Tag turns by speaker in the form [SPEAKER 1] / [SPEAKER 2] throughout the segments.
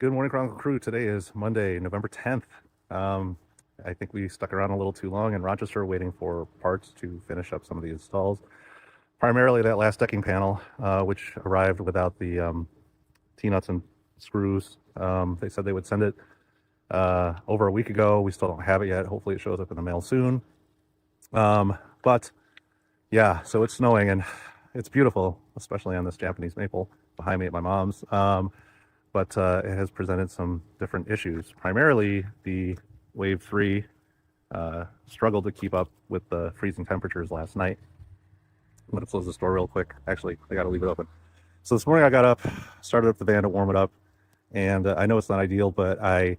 [SPEAKER 1] Good morning, Chronicle crew. Today is Monday, November 10th. I think we stuck around a little too long in Rochester waiting for parts to finish up some of the installs. Primarily that last decking panel, which arrived without the T-nuts and screws. They said they would send it over a week ago. We still don't have it yet. Hopefully it shows up in the mail soon. But yeah, so it's snowing and it's beautiful, especially on this Japanese maple behind me at my mom's. But it has presented some different issues. Primarily, the Wave 3 struggled to keep up with the freezing temperatures last night. I'm going to close this door real quick. Actually, I got to leave it open. So this morning I got up, started up the van to warm it up, and I know it's not ideal, but I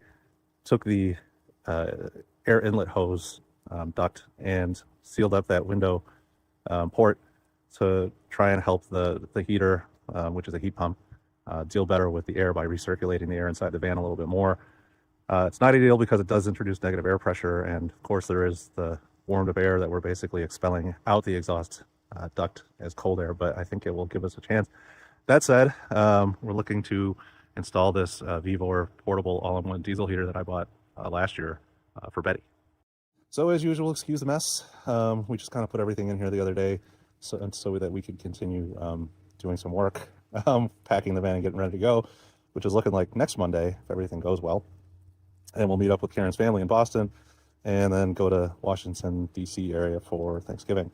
[SPEAKER 1] took the air inlet hose duct and sealed up that window port to try and help the heater, which is a heat pump, deal better with the air by recirculating the air inside the van a little bit more. It's not ideal because it does introduce negative air pressure, and of course there is the warmed up air that we're basically expelling out the exhaust duct as cold air, but I think it will give us a chance. That said, we're looking to install this VEVOR portable all-in-one diesel heater that I bought last year for Betty. So as usual, excuse the mess. We just kind of put everything in here the other day so that we could continue doing some work, packing the van and getting ready to go, which is looking like next Monday if everything goes well. And we'll meet up with Karen's family in Boston and then go to Washington, D.C. area for Thanksgiving.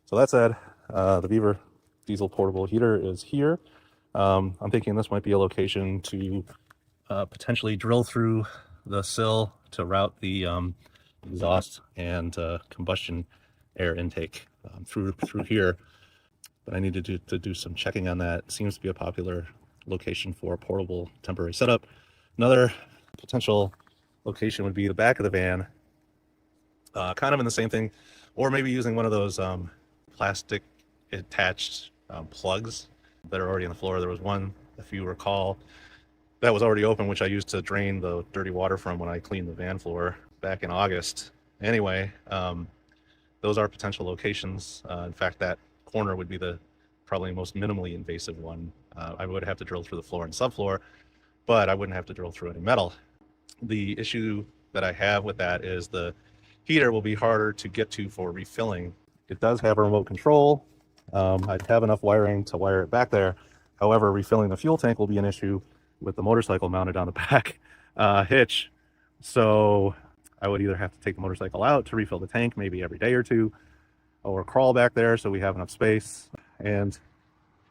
[SPEAKER 1] So that said, the VEVOR diesel portable heater is here. I'm thinking this might be a location to potentially drill through the sill to route the exhaust and combustion air intake through here. But I needed to do some checking on that. It seems to be a popular location for a portable temporary setup. Another potential location would be the back of the van, kind of in the same thing, or maybe using one of those plastic attached plugs that are already on the floor. There was one, if you recall, that was already open, which I used to drain the dirty water from when I cleaned the van floor back in August. Anyway, those are potential locations. In fact, that corner would be the probably most minimally invasive one. I would have to drill through the floor and subfloor, but I wouldn't have to drill through any metal. The issue that I have with that is the heater will be harder to get to for refilling. It does have a remote control. I'd have enough wiring to wire it back there. However, refilling the fuel tank will be an issue with the motorcycle mounted on the back hitch. So I would either have to take the motorcycle out to refill the tank maybe every day or two, or crawl back there so we have enough space. And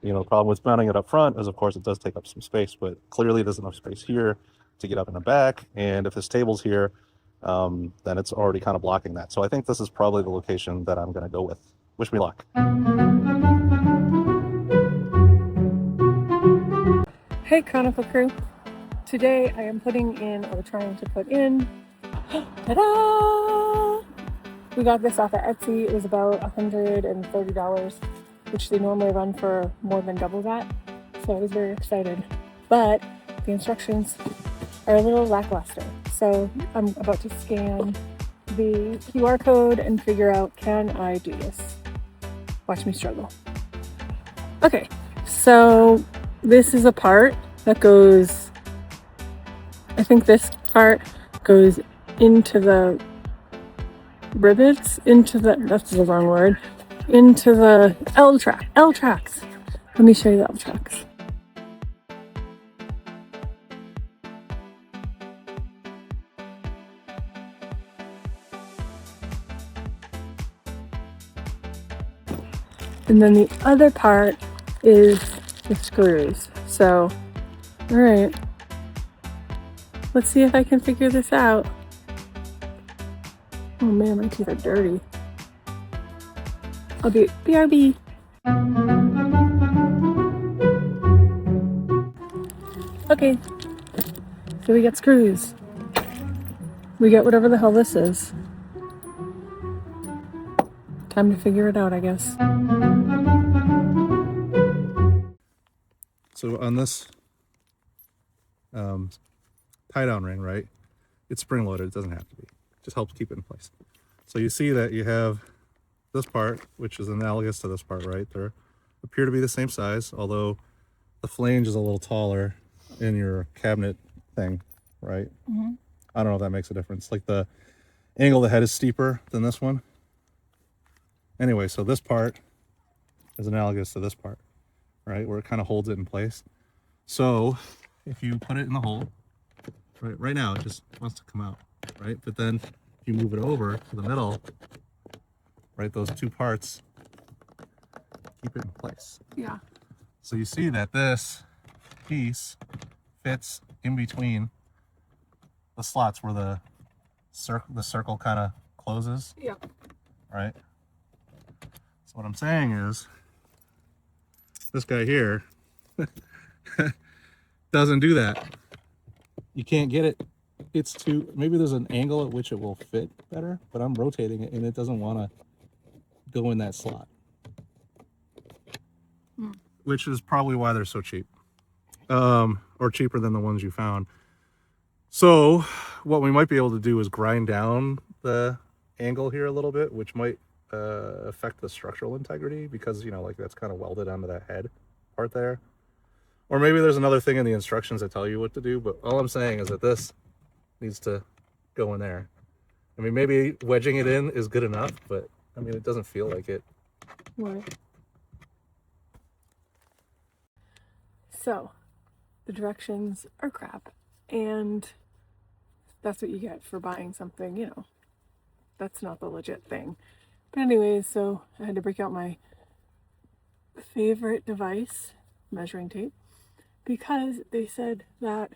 [SPEAKER 1] you know, the problem with mounting it up front is, of course, it does take up some space, but clearly there's enough space here to get up in the back. And if this table's here, then it's already kind of blocking that. So I think this is probably the location that I'm going to go with. Wish me luck.
[SPEAKER 2] Hey Chronicle crew, today I am putting in, or trying to put in, ta-da! We got this off of Etsy. It was about $130, which they normally run for more than double that. So I was very excited, but the instructions are a little lackluster. So I'm about to scan the QR code and figure out, can I do this? Watch me struggle. Okay, so this is a part that goes, I think this part goes into the rivets, that's the wrong word, into the L-tracks. Let me show you the L-tracks. And then the other part is the screws. So, all right, let's see if I can figure this out. Oh man, my teeth are dirty. I'll do BRB. Okay, so we got screws. We got whatever the hell this is. Time to figure it out, I guess.
[SPEAKER 1] So on this tie down ring, right, it's spring loaded. It doesn't have to be. It just helps keep it in place. So you see that you have this part, which is analogous to this part, right? They appear to be the same size, although the flange is a little taller in your cabinet thing, right?
[SPEAKER 2] Mm-hmm.
[SPEAKER 1] I don't know if that makes a difference. Like the angle of the head is steeper than this one. Anyway, so this part is analogous to this part, right? Where it kind of holds it in place. So if you put it in the hole, right now it just wants to come out, right? But then if you move it over to the middle, right, those two parts keep it in place.
[SPEAKER 2] Yeah.
[SPEAKER 1] So you see that this piece fits in between the slots where the circle kind of closes.
[SPEAKER 2] Yep.
[SPEAKER 1] Right? So what I'm saying is this guy here doesn't do that. You can't get it. It's too, maybe there's an angle at which it will fit better, but I'm rotating it and it doesn't want to go in that slot. Which is probably why they're so cheap. Or cheaper than the ones you found. So what we might be able to do is grind down the angle here a little bit, which might affect the structural integrity, because, you know, like that's kind of welded onto that head part there. Or maybe there's another thing in the instructions that tell you what to do, but all I'm saying is that this needs to go in there. I mean, maybe wedging it in is good enough, but I mean, it doesn't feel like it.
[SPEAKER 2] Right. So the directions are crap, and that's what you get for buying something, you know, that's not the legit thing. But anyways, so I had to break out my favorite device, measuring tape, because they said that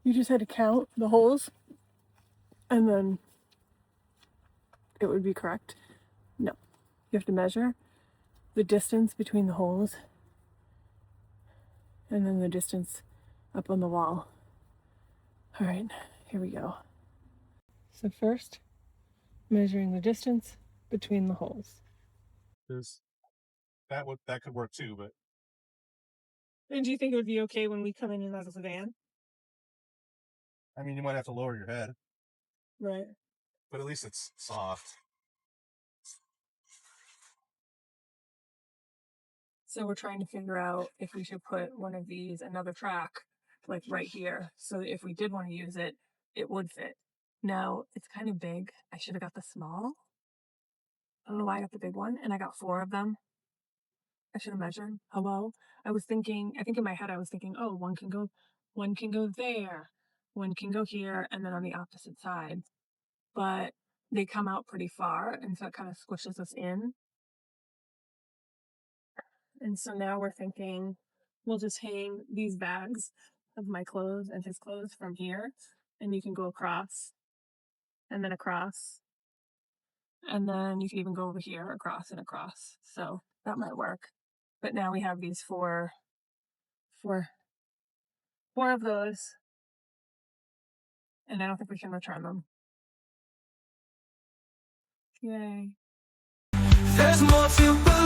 [SPEAKER 2] you just had to count the holes and then it would be correct. No, you have to measure the distance between the holes and then the distance up on the wall. All right, here we go. So first, measuring the distance between the holes.
[SPEAKER 1] That could work too, but
[SPEAKER 2] And do you think it would be okay when we come in as a van?
[SPEAKER 1] I mean, you might have to lower your head,
[SPEAKER 2] Right.
[SPEAKER 1] but at least it's soft.
[SPEAKER 2] So we're trying to figure out if we should put one of these, another track, like right here, so that if we did want to use it, it would fit. Now, it's kind of big. I should have got the small. I don't know why I got the big one, and I got 4 of them. I should have measured. Hello? I think in my head I was thinking, oh, one can go there, one can go here, and then on the opposite side. But they come out pretty far, and so it kind of squishes us in. And so now we're thinking we'll just hang these bags of my clothes and his clothes from here, and you can go across and then across, and then you can even go over here across and across. So that might work. But now we have these four of those, and I don't think we can return them. Yay. There's more to believe.